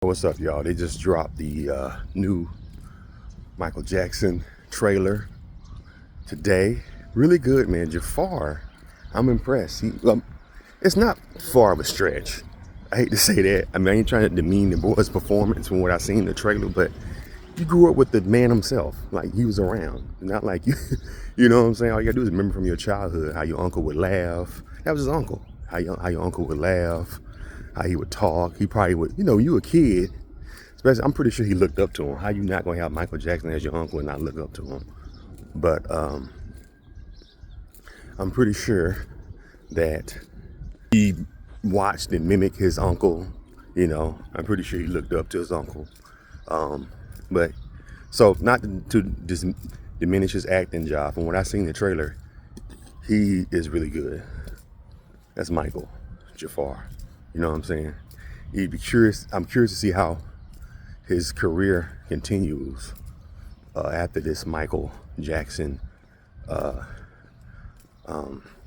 What's up, y'all? They just dropped the new Michael Jackson trailer today. Really good, man. Jafar, I'm impressed. It's not far of a stretch. I hate to say that. I mean, I ain't trying to demean the boy's performance from what I seen in the trailer, but you grew up with the man himself. Like, he was around. Not like you, you know what I'm saying? All you gotta do is remember from your childhood how your uncle would laugh. That was his uncle. How your uncle would laugh, how he would talk. He probably would, you a kid. Especially, I'm pretty sure he looked up to him. How you not gonna have Michael Jackson as your uncle and not look up to him? But I'm pretty sure that he watched and mimicked his uncle. I'm pretty sure he looked up to his uncle. But so not to diminish his acting job. From what I seen in the trailer, he is really good. That's Michael Jafar. You know what I'm saying? He'd be curious. I'm curious to see how his career continues after this Michael Jackson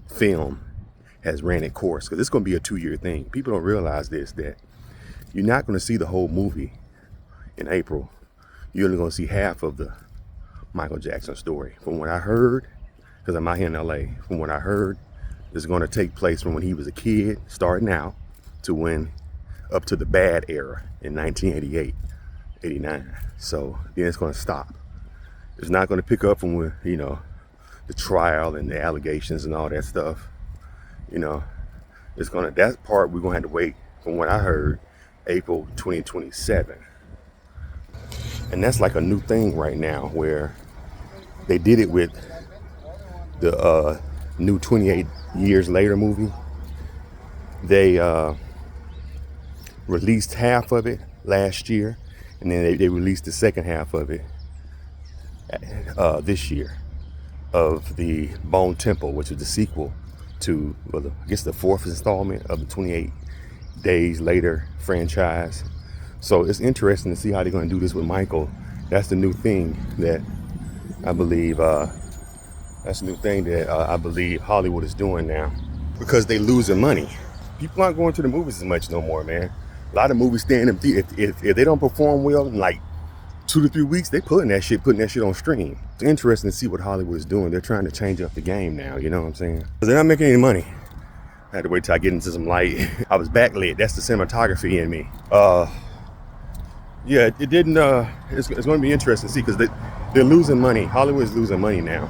film has ran its course, because it's going to be a 2-year thing. People don't realize this, that you're not going to see the whole movie in April. You're only going to see half of the Michael Jackson story. From what I heard, because I'm out here in LA, from what I heard, it's going to take place from when he was a kid, starting out, to when up to the bad era in 1988. 89. So then it's going to stop. It's not going to pick up from where, the trial and the allegations and all that stuff. That part we're going to have to wait, from what I heard, April 2027. And that's like a new thing right now, where they did it with the new 28 Years Later movie. They released half of it last year, and then they released the second half of it this year, of the Bone Temple, which is the sequel to, I guess, the fourth installment of the 28 Days Later franchise. So it's interesting to see how they're going to do this with Michael. That's the new thing that I believe. I believe Hollywood is doing now, because they losing money. People aren't going to the movies as much no more, man. A lot of movies stay in them theaters. If they don't perform well in like 2 to 3 weeks, they putting that shit on stream. It's interesting to see what Hollywood is doing. They're trying to change up the game now, you know what I'm saying? Because they're not making any money. I had to wait till I get into some light. I was backlit. That's the cinematography in me. Yeah, it didn't, it's going to be interesting to see, because they're losing money. Hollywood is losing money now.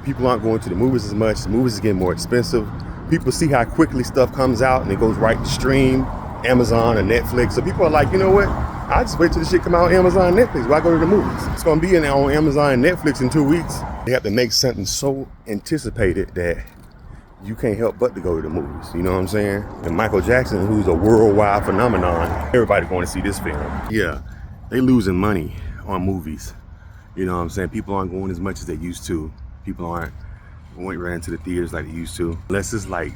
People aren't going to the movies as much. The movies are getting more expensive. People see how quickly stuff comes out and it goes right to stream, Amazon or Netflix. So people are like, you know what? I just wait till the shit come out on Amazon and Netflix. Why go to the movies? It's going to be on Amazon and Netflix in 2 weeks. They have to make something so anticipated that you can't help but to go to the movies. You know what I'm saying? And Michael Jackson, who's a worldwide phenomenon, everybody going to see this film. Yeah, they losing money on movies. You know what I'm saying? People aren't going as much as they used to. People aren't going right into the theaters like they used to. Unless it's like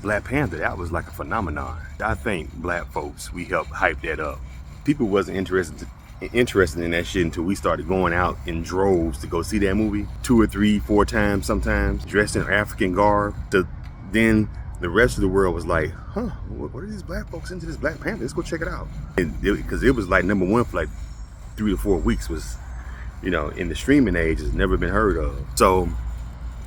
Black Panther, that was like a phenomenon. I think black folks, we helped hype that up. People wasn't interested in that shit until we started going out in droves to go see that movie 2 or 3, 4 times sometimes, dressed in African garb. Then the rest of the world was like, huh, what are these black folks into this Black Panther? Let's go check it out. Because it was like number one for like 3 to 4 weeks. Was, in the streaming age, has never been heard of. So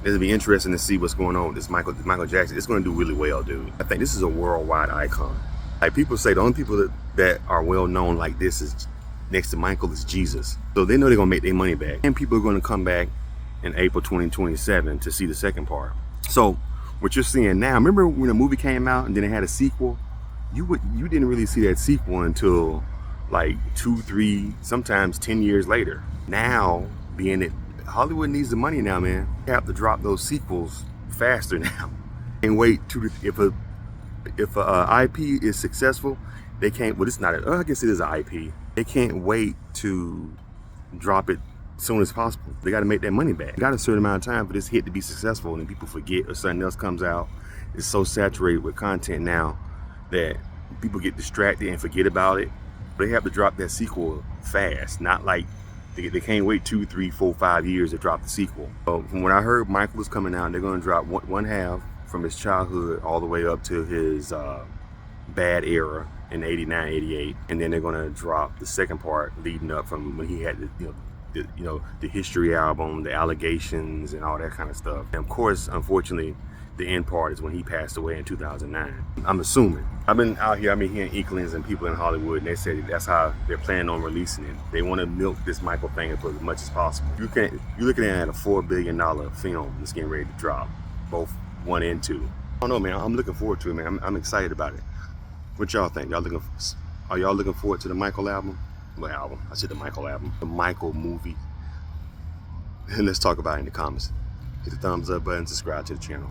it'll be interesting to see what's going on with this Michael Jackson. It's going to do really well, dude. I think this is a worldwide icon. Like, people say the only people that are well known like this is next to Michael is Jesus. So they know they're going to make their money back. And people are going to come back in April 2027 to see the second part. So what you're seeing now, remember when the movie came out and then it had a sequel? You didn't really see that sequel until like 2, 3, sometimes 10 years later. Now, being that Hollywood needs the money now, man, they have to drop those sequels faster now. And wait if a IP is successful, they can't. Well, it's not. I guess it is an IP. They can't wait to drop it as soon as possible. They got to make that money back. They got a certain amount of time for this hit to be successful, and then people forget or something else comes out. It's so saturated with content now that people get distracted and forget about it. They have to drop that sequel fast. Not like they can't wait 2, 3, 4, 5 years to drop the sequel. So from what I heard, Michael is coming out, and they're going to drop one half from his childhood all the way up to his bad era in 89, 88, and then they're gonna drop the second part leading up from when he had the history album, the allegations, and all that kind of stuff. And of course, unfortunately, the end part is when he passed away in 2009. I'm assuming. I've been out here, hearing inklings and people in Hollywood, and they say that's how they're planning on releasing it. They want to milk this Michael thing for as much as possible. You're looking at a $4 billion film that's getting ready to drop, both 1 and 2. I don't know, man. I'm looking forward to it, man. I'm excited about it. What y'all think? Are y'all looking forward to the Michael album? What album? I said the Michael album. The Michael movie. And let's talk about it in the comments. Hit the thumbs up button, subscribe to the channel.